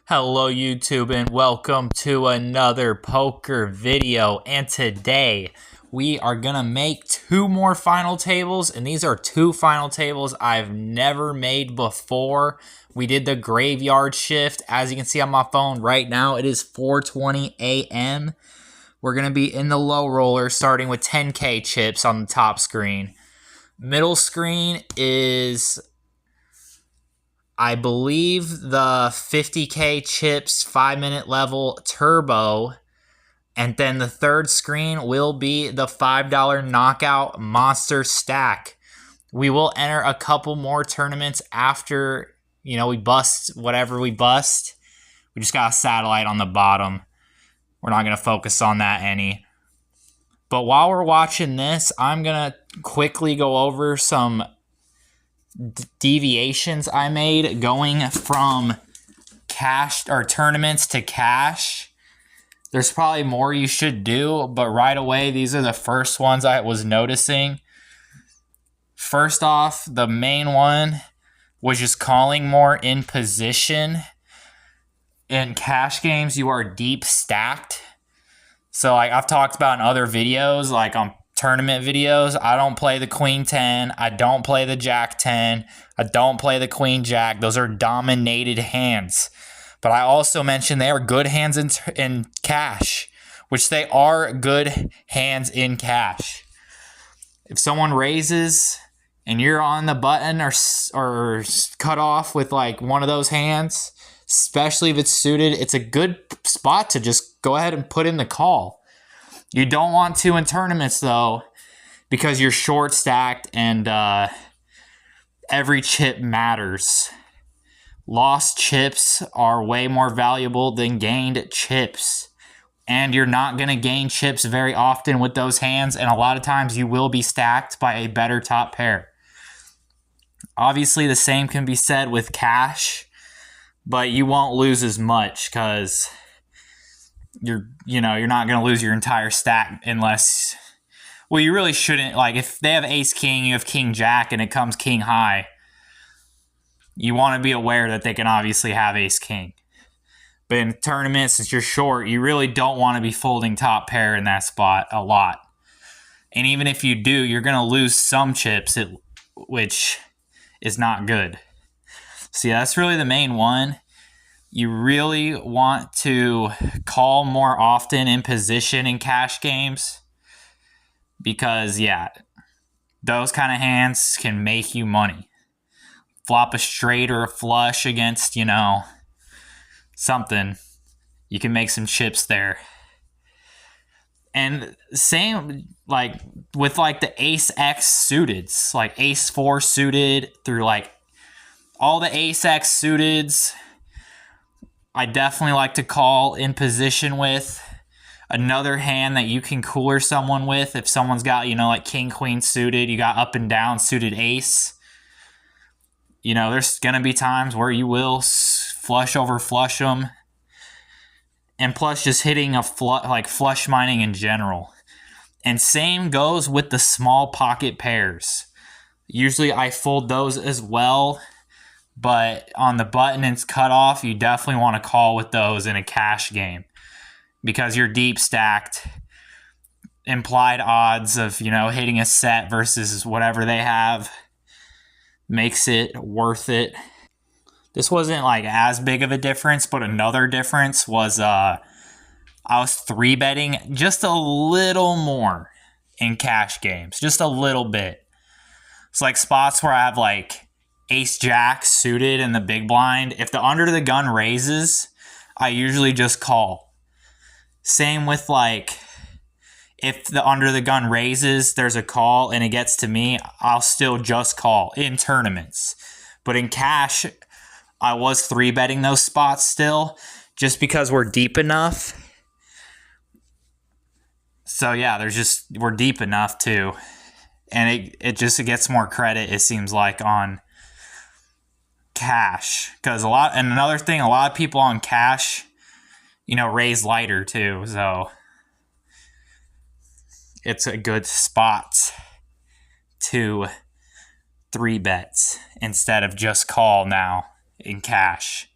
Hello YouTube and welcome to another poker video, and today we are gonna make two more final tables, and these are two final tables I've never made before. We did the graveyard shift. As you can see on my phone right now, it is 4:20 a.m. We're gonna be in the low roller starting with 10k chips on the top screen. Middle screen is, I believe, the 50k chips 5-minute level turbo, and then the third screen will be the $5 knockout monster stack. We will enter a couple more tournaments after, we bust whatever we bust. We just got a satellite on the bottom. We're not going to focus on that any. But while we're watching this, I'm going to quickly go over some deviations I made going from cash or tournaments to cash. There's probably more you should do, but right away, these are the first ones I was noticing. First off, the main one was just calling more in position. In cash games, you are deep stacked. So like I've talked about in other videos, like on tournament videos, I don't play the Queen 10, I don't play the Jack 10, I don't play the Queen Jack. Those are dominated hands. But I also mentioned they are good hands in cash, which they are good hands in cash. If someone raises and you're on the button or cut off with like one of those hands, especially if it's suited, it's a good spot to just go ahead and put in the call. You don't want to in tournaments, though, because you're short stacked and every chip matters. Lost chips are way more valuable than gained chips. And you're not going to gain chips very often with those hands, and a lot of times you will be stacked by a better top pair. Obviously, the same can be said with cash, but you won't lose as much because you're not going to lose your entire stack unless, well, you really shouldn't. Like if they have ace king, you have king jack, and it comes king high, you want to be aware that they can obviously have ace king. But in tournaments, since you're short, you really don't want to be folding top pair in that spot a lot. And even if you do, you're going to lose some chips, which is not good. So yeah, that's really the main one. You really want to call more often in position in cash games because, yeah, those kind of hands can make you money. Flop a straight or a flush against, something. You can make some chips there. And same like with like the ace X suiteds, like ace 4 suited through like all the ace X suiteds. I definitely like to call in position with. Another hand that you can cooler someone with, if someone's got, like king, queen suited, you got up and down suited ace. There's going to be times where you will flush over flush them. And plus just hitting a flush mining in general. And same goes with the small pocket pairs. Usually I fold those as well. But on the button and cutoff, you definitely want to call with those in a cash game because you're deep stacked. Implied odds of, hitting a set versus whatever they have makes it worth it. This wasn't like as big of a difference, but another difference was I was 3-betting just a little more in cash games, just a little bit. It's like spots where I have like ace jack suited in the big blind. If the under the gun raises, I usually just call. Same with like if the under the gun raises, there's a call and it gets to me, I'll still just call in tournaments. But in cash, I was 3-betting those spots still just because we're deep enough. So yeah, we're deep enough too. And it gets more credit, it seems like, on cash, because another thing, a lot of people on cash, raise lighter too, so it's a good spot to 3-bet instead of just call now in cash.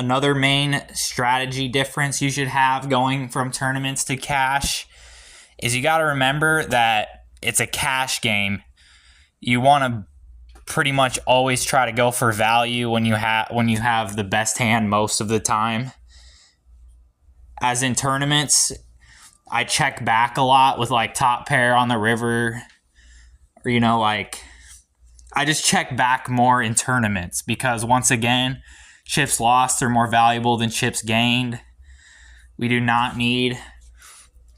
Another main strategy difference you should have going from tournaments to cash is you got to remember that it's a cash game. You want to pretty much always try to go for value when you have the best hand most of the time. As in tournaments, I check back a lot with like top pair on the river, or like I just check back more in tournaments because once again, chips lost are more valuable than chips gained. We do not need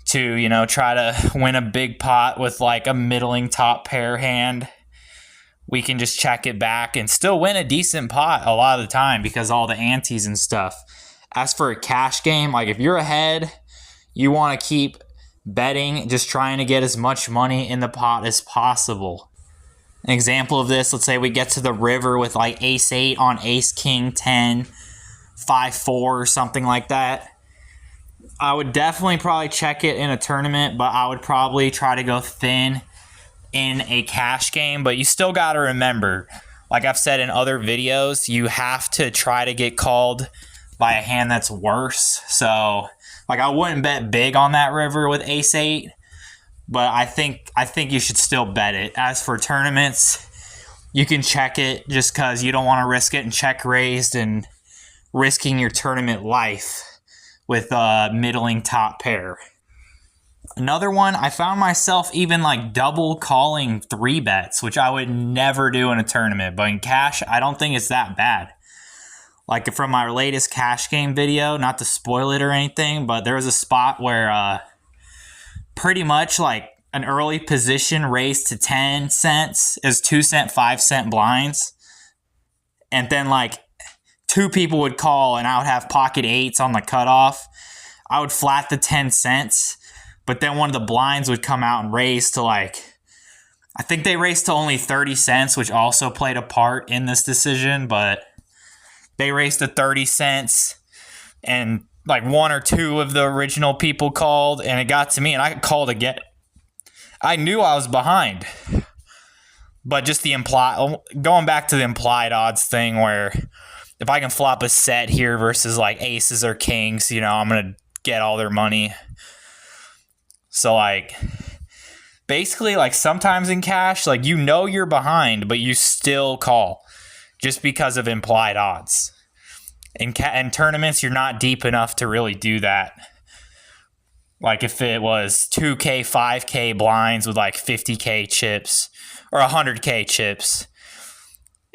to, try to win a big pot with like a middling top pair hand. We can just check it back and still win a decent pot a lot of the time because all the antes and stuff. As for a cash game, like if you're ahead, you want to keep betting, just trying to get as much money in the pot as possible. An example of this, let's say we get to the river with like ace-8 on ace-king 10, 5-4 or something like that. I would definitely probably check it in a tournament, but I would probably try to go thin in a cash game. But you still got to remember, like I've said in other videos, you have to try to get called by a hand that's worse. So like I wouldn't bet big on that river with ace-8, but I think you should still bet it. As for tournaments, you can check it just because you don't want to risk it and check raised and risking your tournament life with a middling top pair. Another one, I found myself even like double calling 3 bets, which I would never do in a tournament. But in cash, I don't think it's that bad. Like from my latest cash game video, not to spoil it or anything, but there was a spot where pretty much like an early position raised to 10 cents is 2 cent, 5 cent blinds. And then like 2 people would call and I would have pocket 8s on the cutoff. I would flat the 10 cents. But then one of the blinds would come out and raise to like, I think they raised to only 30 cents, which also played a part in this decision. But they raised to 30 cents and like 1 or 2 of the original people called and it got to me and I called again. I knew I was behind. But just going back to the implied odds thing where if I can flop a set here versus like aces or kings, I'm going to get all their money. So like basically like sometimes in cash, like you're behind, but you still call just because of implied odds. In tournaments, you're not deep enough to really do that. Like if it was 2K, 5K blinds with like 50K chips or 100K chips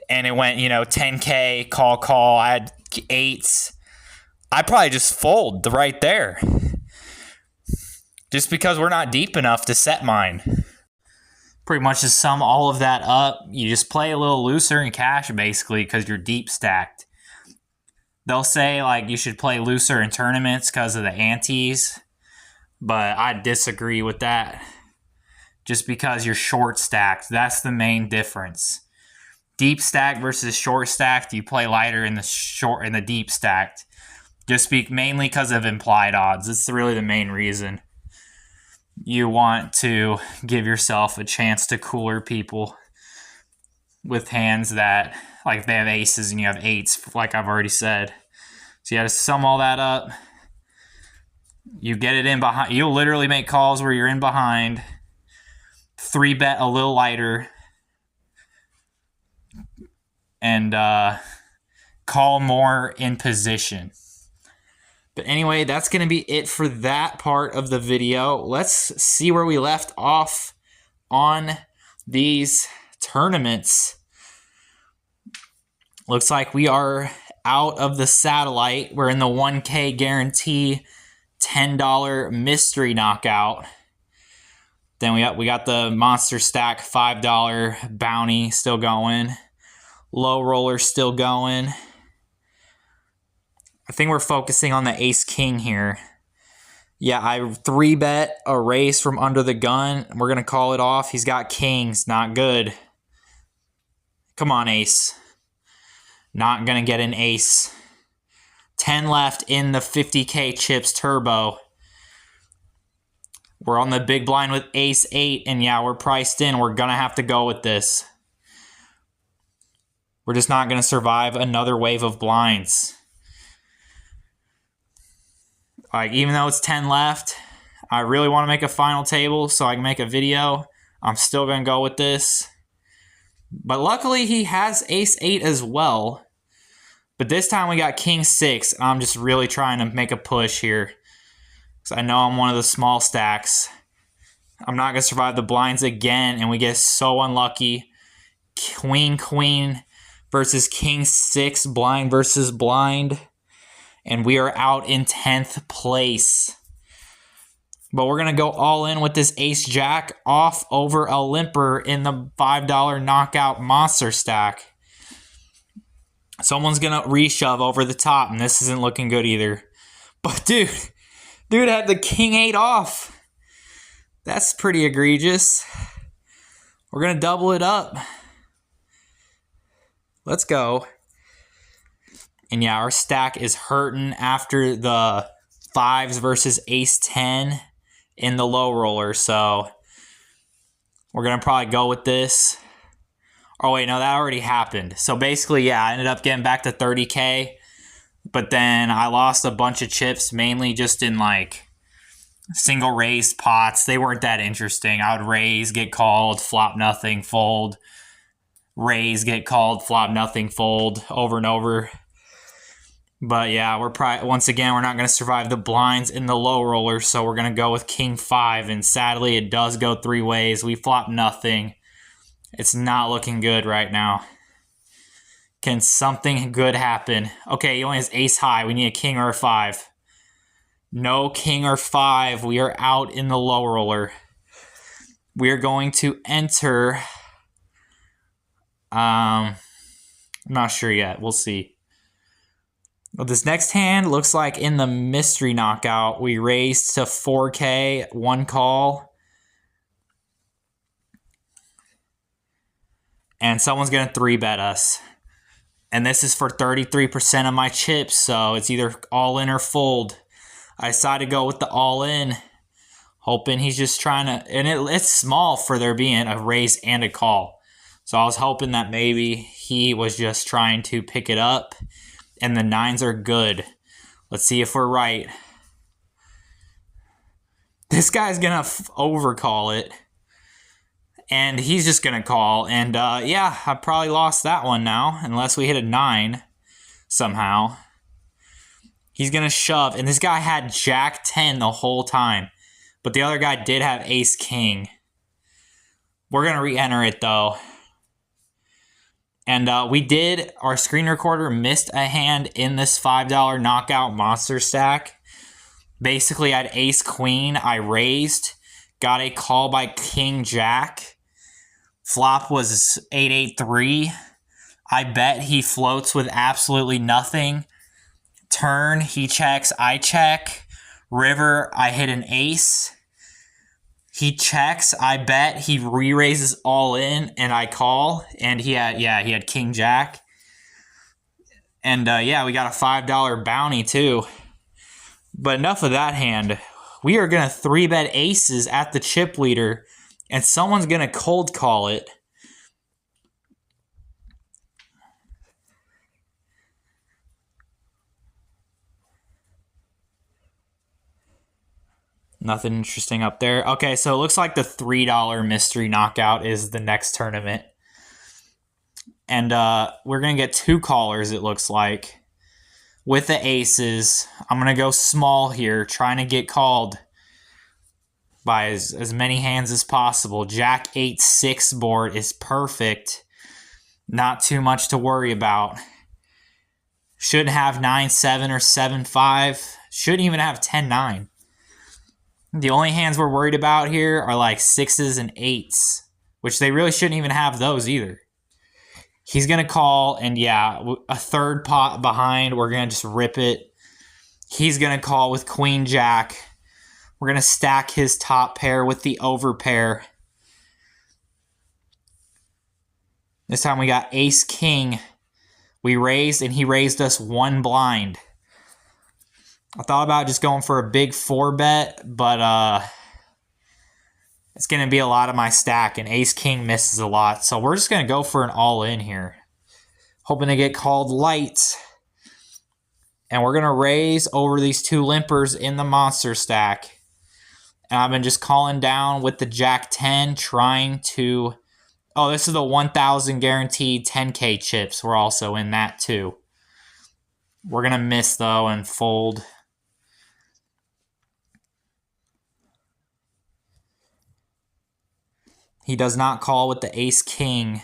and it went, 10K, call, I had 8s, I'd probably just fold right there. Just because we're not deep enough to set mine. Pretty much to sum all of that up, you just play a little looser in cash basically because you're deep stacked. They'll say like you should play looser in tournaments because of the antes, but I disagree with that. Just because you're short stacked, that's the main difference. Deep stacked versus short stacked, you play lighter in the deep stacked. Just mainly because of implied odds. That's really the main reason. You want to give yourself a chance to cooler people with hands that, like if they have aces and you have 8s, like I've already said. So you got to sum all that up. You get it in behind. You'll literally make calls where you're in behind. 3-bet a little lighter. And call more in position. But anyway, that's going to be it for that part of the video. Let's see where we left off on these tournaments. Looks like we are out of the satellite. We're in the 1K guarantee $10 mystery knockout. Then we got the monster stack $5 bounty still going. Low roller still going. I think we're focusing on the ace-king here. Yeah, I 3-bet a raise from under the gun. We're going to call it off. He's got kings. Not good. Come on, ace. Not going to get an ace. 10 left in the 50K chips turbo. We're on the big blind with ace-8, and yeah, we're priced in. We're going to have to go with this. We're just not going to survive another wave of blinds. Like, even though it's 10 left, I really want to make a final table so I can make a video. I'm still going to go with this. But luckily, he has ace-8 as well. But this time we got king-6. I'm just really trying to make a push here. Because I know I'm one of the small stacks. I'm not going to survive the blinds again. And we get so unlucky. Queen versus king-6. Blind versus blind. And we are out in 10th place. But we're going to go all in with this ace-jack off over a limper in the $5 knockout monster stack. Someone's going to reshove over the top, and this isn't looking good either. But dude had the king-8 off. That's pretty egregious. We're going to double it up. Let's go. And yeah, our stack is hurting after the 5s versus ace-10 in the low roller. So we're going to probably go with this. Oh, wait, no, that already happened. So basically, yeah, I ended up getting back to 30K. But then I lost a bunch of chips, mainly just in like single raised pots. They weren't that interesting. I would raise, get called, flop nothing, fold. Raise, get called, flop nothing, fold, over and over. But yeah, we're probably, once again, we're not going to survive the blinds in the low roller, so we're going to go with king-5, and sadly, it does go 3 ways. We flop nothing. It's not looking good right now. Can something good happen? Okay, he only has ace-high. We need a king or a 5. No king or 5. We are out in the low roller. We are going to enter... I'm not sure yet. We'll see. Well, this next hand looks like in the mystery knockout, we raised to 4K, 1 call. And someone's going to 3-bet us. And this is for 33% of my chips, so it's either all in or fold. I decided to go with the all in, hoping he's just trying to... And it's small for there being a raise and a call. So I was hoping that maybe he was just trying to pick it up. And the 9s are good. Let's see if we're right. This guy's going to overcall it. And he's just going to call. And yeah, I probably lost that one now. Unless we hit a 9 somehow. He's going to shove. And this guy had jack-10 the whole time. But the other guy did have ace-king. We're going to re-enter it though. And our screen recorder missed a hand in this $5 knockout monster stack. Basically, I had ace-queen. I raised. Got a call by king-jack. Flop was 8-8-3. I bet he floats with absolutely nothing. Turn, he checks, I check. River, I hit an ace. He checks, I bet, he re-raises all in, and I call. And he had king-jack. And yeah, we got a $5 bounty too. But enough of that hand. We are going to 3-bet aces at the chip leader, and someone's going to cold call it. Nothing interesting up there. Okay, so it looks like the $3 mystery knockout is the next tournament. And we're going to get 2 callers, it looks like. With the aces, I'm going to go small here, trying to get called by as many hands as possible. Jack 8-6 board is perfect. Not too much to worry about. Shouldn't have 9-7 or 7-5. Shouldn't even have 10-9. The only hands we're worried about here are like 6s and 8s, which they really shouldn't even have those either. He's going to call, and yeah, a third pot behind. We're going to just rip it. He's going to call with queen-jack. We're going to stack his top pair with the over pair. This time we got ace-king. We raised, and he raised us 1 blind. I thought about just going for a big 4-bet, but it's going to be a lot of my stack, and ace-king misses a lot. So we're just going to go for an all-in here. Hoping to get called light. And we're going to raise over these 2 limpers in the monster stack. And I've been just calling down with the Jack 10, trying to... Oh, this is the 1,000 guaranteed 10K chips. We're also in that too. We're going to miss, though, and fold. He does not call with the ace-king.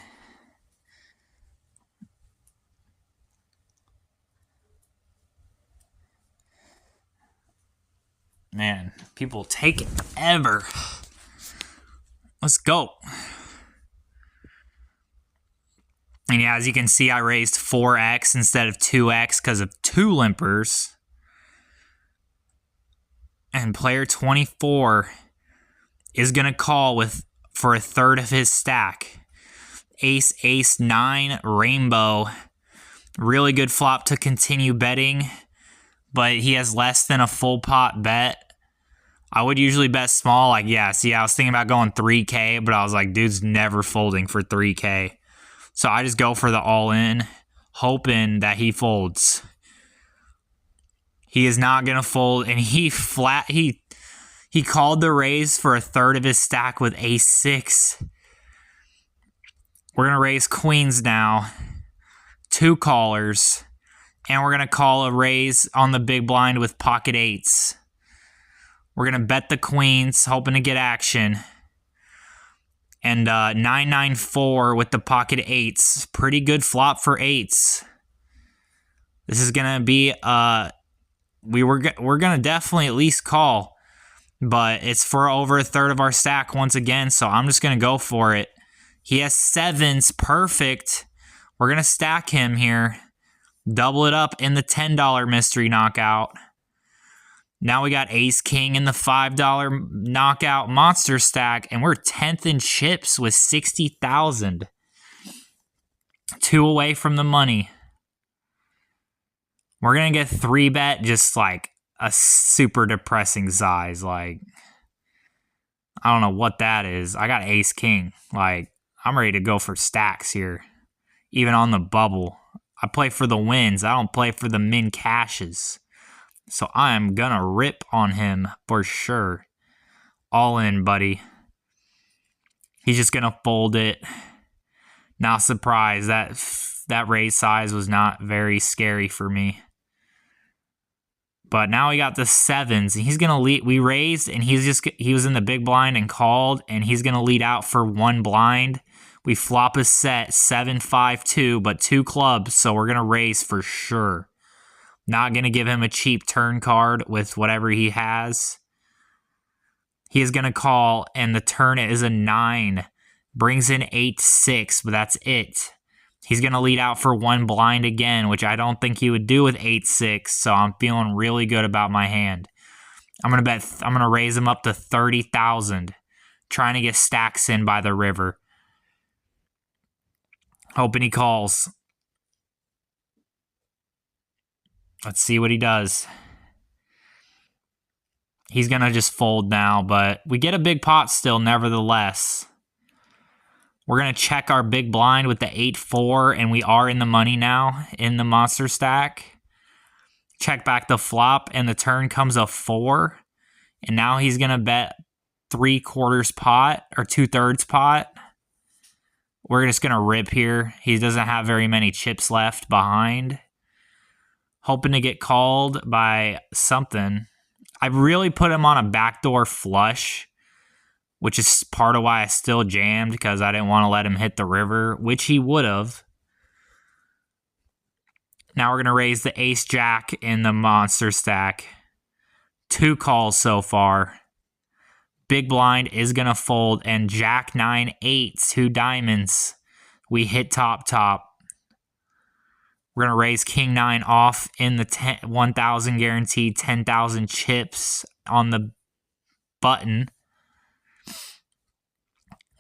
Man, people take it forever. Let's go. And yeah, as you can see, I raised 4x instead of 2x because of 2 limpers. And player 24 is going to call for a third of his stack. Ace, ace, 9, rainbow. Really good flop to continue betting, but he has less than a full pot bet. I would usually bet small. Like, yeah, see, I was thinking about going 3K, but I was like, dude's never folding for 3K. So I just go for the all-in, hoping that he folds. He is not going to fold, and he called the raise for a third of his stack with ace-6. We're going to raise queens now. 2 callers. And we're going to call a raise on the big blind with pocket 8s. We're going to bet the queens, hoping to get action. And 994 with the pocket 8s. Pretty good flop for 8s. This is going to be... we're going to definitely at least call. But it's for over a third of our stack once again, so I'm just going to go for it. He has 7s. Perfect. We're going to stack him here. Double it up in the $10 mystery knockout. Now we got ace-king in the $5 knockout monster stack, and we're 10th in chips with 60,000. 2 away from the money. We're going to get 3-bet just like a super depressing size. Like, I don't know what that is. I got ace-king. Like, I'm ready to go for stacks here. Even on the bubble. I play for the wins. I don't play for the min cashes. So I am going to rip on him for sure. All in, buddy. He's just going to fold it. Not surprised. That raise size was not very scary for me. But now we got the 7s. And he's going to lead. We raised, and he was in the big blind and called. And he's going to lead out for 1 blind. We flop a set, 7-5-2, but 2 clubs. So we're going to raise for sure. Not going to give him a cheap turn card with whatever he has. He is going to call, and the turn is a 9. Brings in 8-6, but that's it. He's going to lead out for 1 blind again, which I don't think he would do with 8-6, so I'm feeling really good about my hand. I'm going to raise him up to 30,000, trying to get stacks in by the river. Hoping he calls. Let's see what he does. He's going to just fold now, but we get a big pot still, nevertheless. We're going to check our big blind with the 8-4, and we are in the money now in the monster stack. Check back the flop, and the turn comes a 4. And now he's going to bet 3/4 pot, or 2/3 pot. We're just going to rip here. He doesn't have very many chips left behind. Hoping to get called by something. I really put him on a backdoor flush, which is part of why I still jammed, because I didn't want to let him hit the river, which he would have. Now we're going to raise the ace-jack in the monster stack. 2 calls so far. Big blind is going to fold, and jack 9-8, 2 diamonds. We hit top. We're going to raise king 9 off in the 1,000 guaranteed 10,000 chips on the button.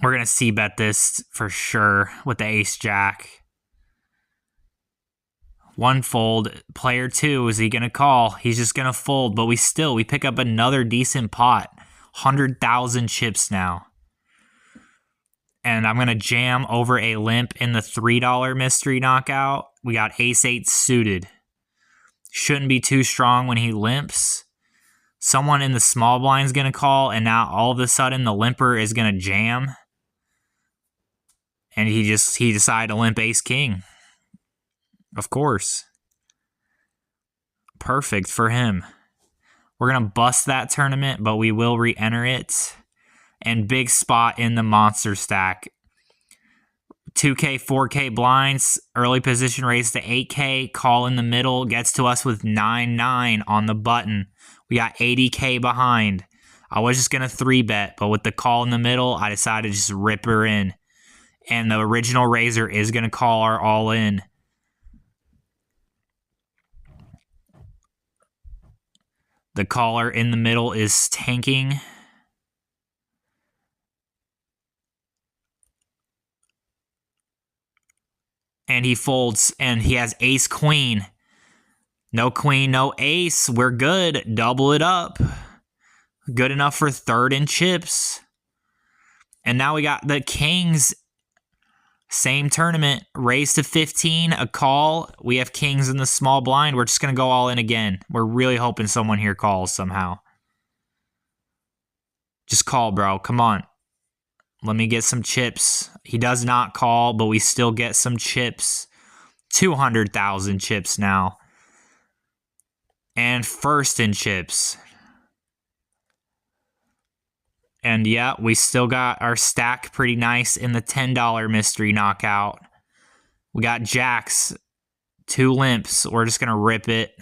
We're going to c-bet this for sure with the ace-jack. 1 fold. Player 2, is he going to call? He's just going to fold, but we pick up another decent pot. 100,000 chips now. And I'm going to jam over a limp in the $3 mystery knockout. We got ace-8 suited. Shouldn't be too strong when he limps. Someone in the small blind is going to call, and now all of a sudden the limper is going to jam. And he decided to limp ace king. Of course. Perfect for him. We're going to bust that tournament, but we will re-enter it. And big spot in the monster stack. 2K, 4K blinds, early position raised to 8K, call in the middle, gets to us with 9-9 on the button. We got 80K behind. I was just going to 3-bet, but with the call in the middle, I decided to just rip her in. And the original raiser is going to call our all in. The caller in the middle is tanking. And he folds, and he has ace queen. No queen, no ace. We're good. Double it up. Good enough for third in chips. And now we got the kings. Same tournament. Raise to 15, a call. We have kings in the small blind. We're just going to go all in again. We're really hoping someone here calls somehow. Just call, bro. Come on. Let me get some chips. He does not call, but we still get some chips. 200,000 chips now. And first in chips. And yeah, we still got our stack pretty nice in the $10 mystery knockout. We got jacks, 2 limps. We're just going to rip it.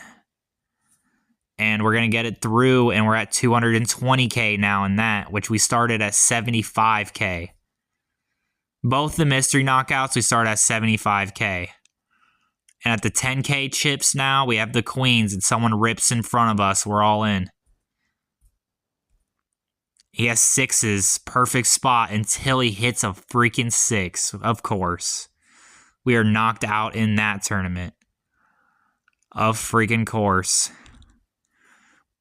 And we're going to get it through, and we're at 220K now in that, which we started at 75K. Both the mystery knockouts, we start at 75K. And at the 10K chips now, we have the queens, and someone rips in front of us. We're all in. He has 6s, perfect spot until he hits a freaking 6, of course. We are knocked out in that tournament. Of freaking course.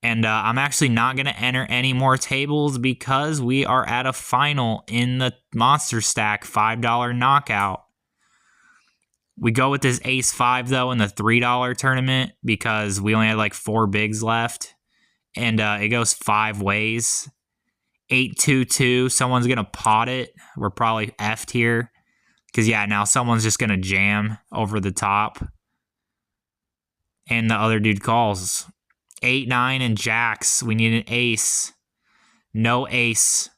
And I'm actually not going to enter any more tables because we are at a final in the Monster Stack $5 knockout. We go with this ace-5, though, in the $3 tournament because we only had like 4 bigs left. And it goes 5 ways. 8-2-2. Someone's going to pot it. We're probably effed here. Because, yeah, now someone's just going to jam over the top. And the other dude calls. 8-9 and jacks. We need an ace. No ace.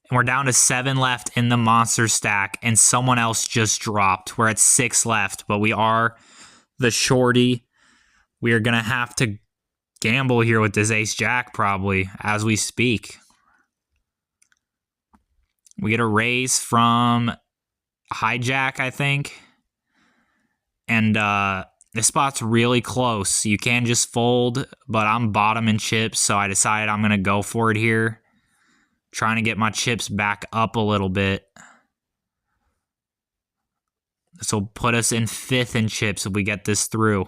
And we're down to 7 left in the monster stack. And someone else just dropped. We're at 6 left. But we are the shorty. We are going to have to gamble here with this ace-jack probably as we speak. We get a raise from hijack, I think. And this spot's really close. You can just fold, but I'm bottom in chips, so I decided I'm going to go for it here. Trying to get my chips back up a little bit. This will put us in 5th in chips if we get this through.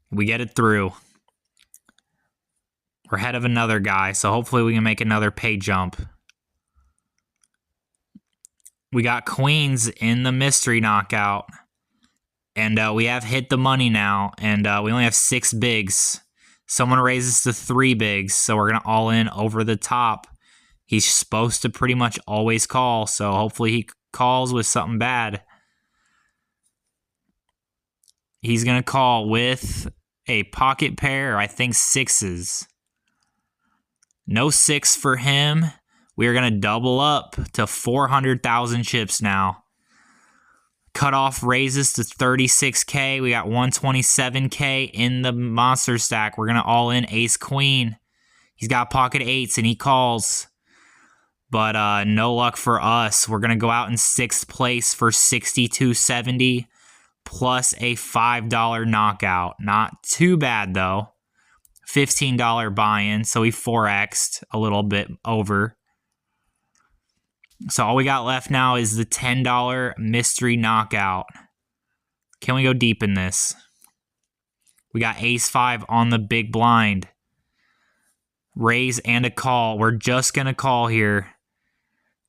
We get it through. We're ahead of another guy, so hopefully we can make another pay jump. We got queens in the mystery knockout. And we have hit the money now, and we only have 6 bigs. Someone raises to 3 bigs, so we're going to all in over the top. He's supposed to pretty much always call, so hopefully he calls with something bad. He's going to call with a pocket pair, I think 6s. No 6 for him. We are going to double up to 400,000 chips now. Cutoff raises to 36K. We got 127K in the monster stack. We're going to all in ace queen. He's got pocket 8s and he calls. But no luck for us. We're going to go out in 6th place for 62.70 plus a $5 knockout. Not too bad though. $15 buy-in, so we 4x'd a little bit over. So all we got left now is the $10 mystery knockout. Can we go deep in this? We got ace-5 on the big blind. Raise and a call. We're just going to call here.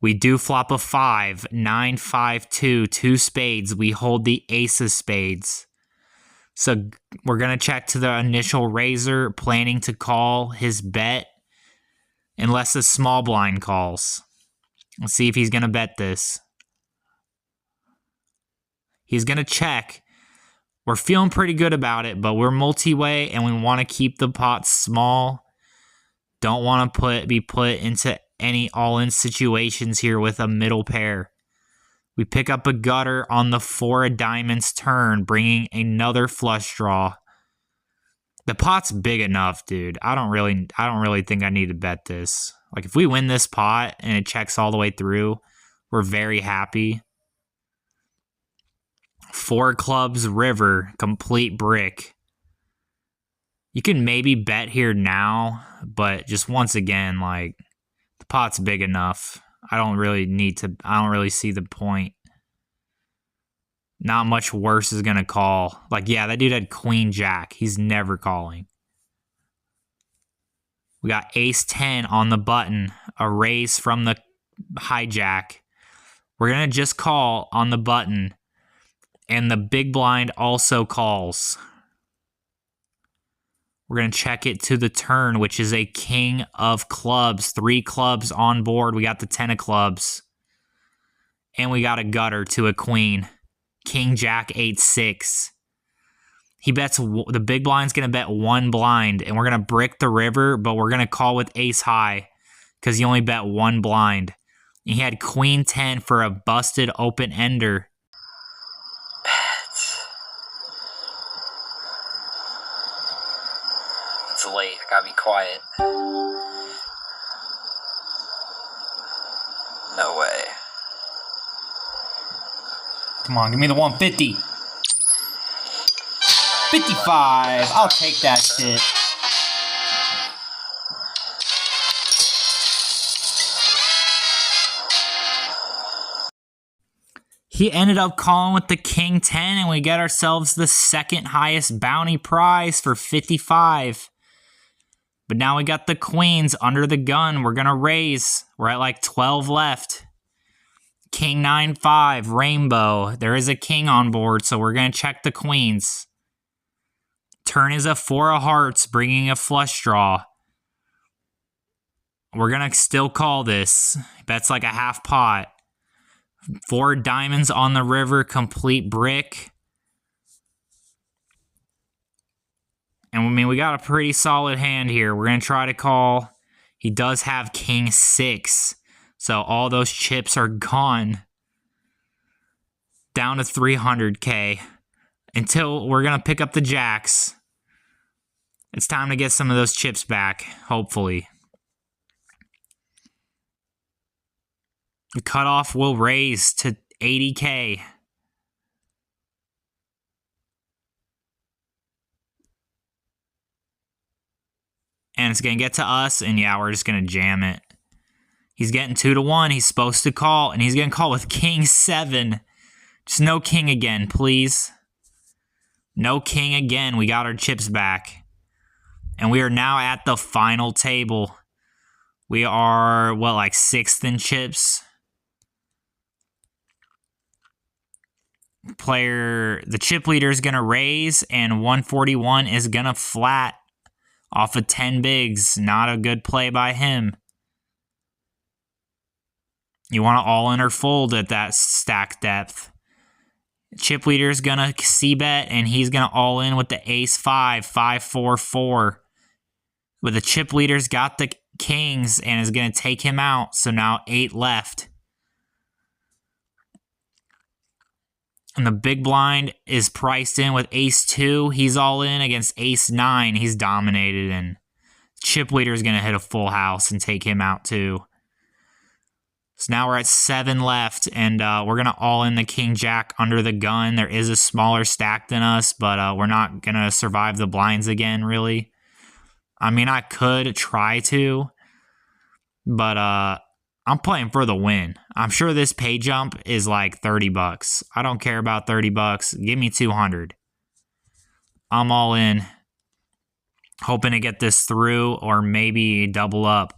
We do flop a 5, 9, 5, 2, 2 spades. We hold the ace of spades. So we're going to check to the initial raiser, planning to call his bet unless a small blind calls. Let's see if he's going to bet this. He's going to check. We're feeling pretty good about it, but we're multi-way and we want to keep the pot small. Don't want to be put into any all-in situations here with a middle pair. We pick up a gutter on the 4 of diamonds turn, bringing another flush draw. The pot's big enough, dude. I don't really think I need to bet this. Like, if we win this pot and it checks all the way through, we're very happy. 4 clubs river, complete brick. You can maybe bet here now, but just once again, like, the pot's big enough. I don't really see the point. Not much worse is going to call. Like, yeah, that dude had queen jack. He's never calling. We got ace 10 on the button. A raise from the hijack. We're going to just call on the button. And the big blind also calls. We're going to check it to the turn, which is a king of clubs. 3 clubs on board. We got the 10 of clubs. And we got a gutter to a queen. King, jack, 8, 6. He bets, the big blind's going to bet 1 blind. And we're going to brick the river, but we're going to call with ace high. Because he only bet 1 blind. And he had queen 10 for a busted open ender. It's late. I gotta be quiet. No way. Come on, give me the 150. 55. I'll take that shit. He ended up calling with the king 10, and we get ourselves the second highest bounty prize for 55. But now we got the queens under the gun. We're going to raise. We're at like 12 left. King 9-5, rainbow. There is a king on board, so we're going to check the queens. Turn is a 4 of hearts, bringing a flush draw. We're going to still call this. Bet's like a half pot. 4 diamonds on the river, complete brick. And I mean, we got a pretty solid hand here. We're going to try to call. He does have king 6. So all those chips are gone. Down to 300K. Until we're going to pick up the jacks. It's time to get some of those chips back, hopefully. The cutoff will raise to 80K. And it's going to get to us, and yeah, we're just going to jam it. He's getting 2-1. He's supposed to call, and he's going to call with king 7. Just no king again, please. No king again. We got our chips back. And we are now at the final table. We are, what, like 6th in chips? The chip leader is going to raise, and 141 is going to flat off of 10 bigs. Not a good play by him. You want to all in or fold at that stack depth. Chip leader is going to c-bet, and he's going to all in with the ace 5, 5, 4, 4. But the chip leader's got the kings and is going to take him out. So now 8 left. And the big blind is priced in with ace 2. He's all in against ace 9. He's dominated, and chip leader is going to hit a full house and take him out too. So now we're at 7 left, and we're going to all in the king jack under the gun. There is a smaller stack than us, but we're not going to survive the blinds again, really. I mean, I could try to, but I'm playing for the win. I'm sure this pay jump is like $30. I don't care about $30. Give me 200. I'm all in. Hoping to get this through or maybe double up.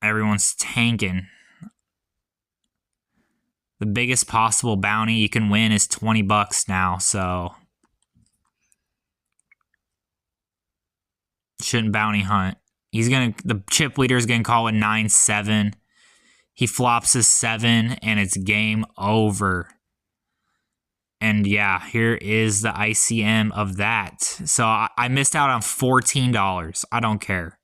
Everyone's tanking. The biggest possible bounty you can win is $20 now, so shouldn't bounty hunt. The chip leader is gonna call it 9-7. He flops his 7 and it's game over. And yeah, here is the ICM of that. So I missed out on $14. I don't care.